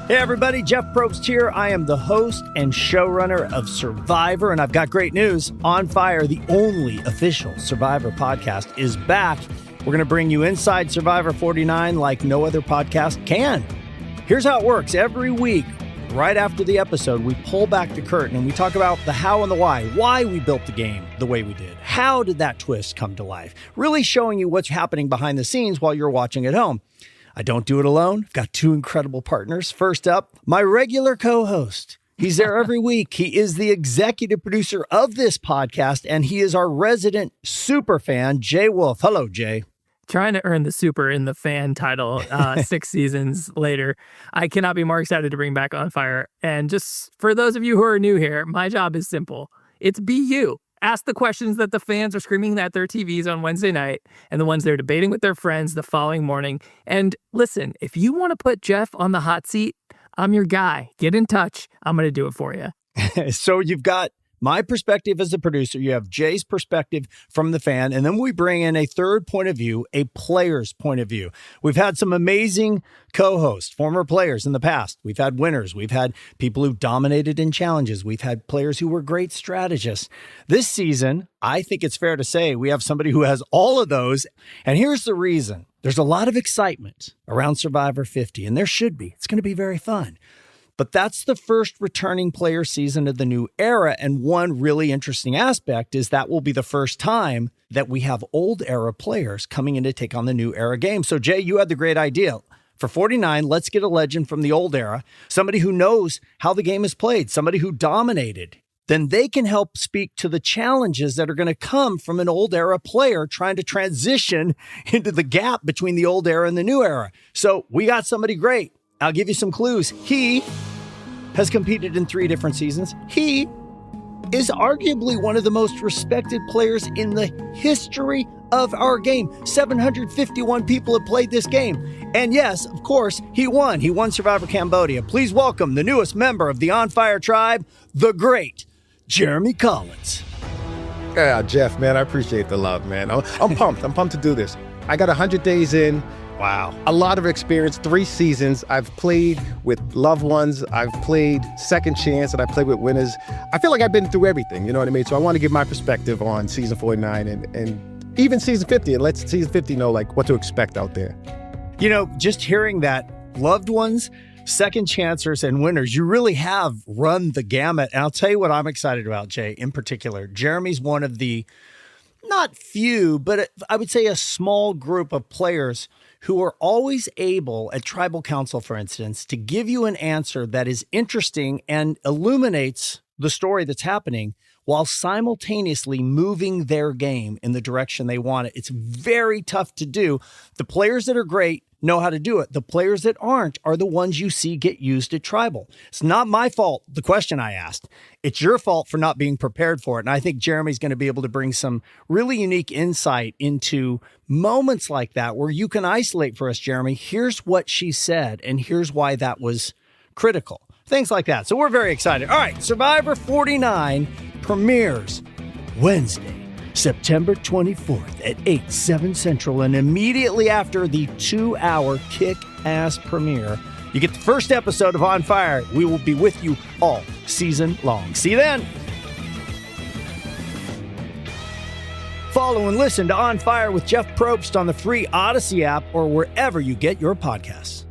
Hey everybody, Jeff Probst here. I am the host and showrunner of Survivor, and I've got great news. On Fire, the only official Survivor podcast, is back. We're going to bring you inside Survivor 49 like no other podcast can. Here's how it works. Every week, right after the episode, we pull back the curtain and we talk about the how and the why we built the game the way we did. How did that twist come to life? Really showing you what's happening behind the scenes while you're watching at home. I don't do it alone. I've got two incredible partners. First up, my regular co-host. He's there every week. He is the executive producer of this podcast, and he is our resident super fan, Jay Wolf. Hello, Jay. Trying to earn the super in the fan title 6 seasons later. I cannot be more excited to bring back On Fire. And just for those of you who are new here, my job is simple. It's be you. Ask the questions that the fans are screaming at their TVs on Wednesday night and the ones they're debating with their friends the following morning. And listen, if you want to put Jeff on the hot seat, I'm your guy. Get in touch. I'm going to do it for you. So you've got my perspective as a producer, you have Jay's perspective from the fan, and then we bring in a third point of view, a player's point of view. We've had some amazing co-hosts, former players in the past. We've had winners. We've had people who dominated in challenges. We've had players who were great strategists. This season, I think it's fair to say we have somebody who has all of those, and here's the reason. There's a lot of excitement around Survivor 50, and there should be. It's going to be very fun. But that's the first returning player season of the new era. And one really interesting aspect is that will be the first time that we have old era players coming in to take on the new era game. So Jay, you had the great idea. For 49, let's get a legend from the old era, somebody who knows how the game is played, somebody who dominated. Then they can help speak to the challenges that are going to come from an old era player trying to transition into the gap between the old era and the new era. So we got somebody great. I'll give you some clues. He has competed in 3 different seasons. He is arguably one of the most respected players in the history of our game. 751 people have played this game. And yes, of course, he won. He won Survivor Cambodia. Please welcome the newest member of the On Fire tribe, the great Jeremy Collins. Yeah, Jeff, man, I appreciate the love, man. I'm pumped. I'm pumped to do this. I got 100 days in. Wow. A lot of experience, 3 seasons. I've played with loved ones. I've played second chance, and I played with winners. I feel like I've been through everything, you know what I mean? So I want to give my perspective on season 49 and even season 50, and let season 50 know like what to expect out there. You know, just hearing that, loved ones, second chancers, and winners, you really have run the gamut. And I'll tell you what I'm excited about, Jay, in particular. Jeremy's one of the, not few, but I would say a small group of players who are always able, at Tribal Council, for instance, to give you an answer that is interesting and illuminates the story that's happening while simultaneously moving their game in the direction they want it. It's very tough to do. The players that are great know how to do it. The players that aren't are the ones you see get used at Tribal. It's not my fault, the question I asked. It's your fault for not being prepared for it. And I think Jeremy's going to be able to bring some really unique insight into moments like that where you can isolate for us, Jeremy. Here's what she said, and here's why that was critical. Things like that. So we're very excited. All right, Survivor 49 premieres Wednesday, September 24th at 8, 7 Central. And immediately after the 2-hour kick-ass premiere, you get the first episode of On Fire. We will be with you all season long. See you then. Follow and listen to On Fire with Jeff Probst on the free Odyssey app or wherever you get your podcasts.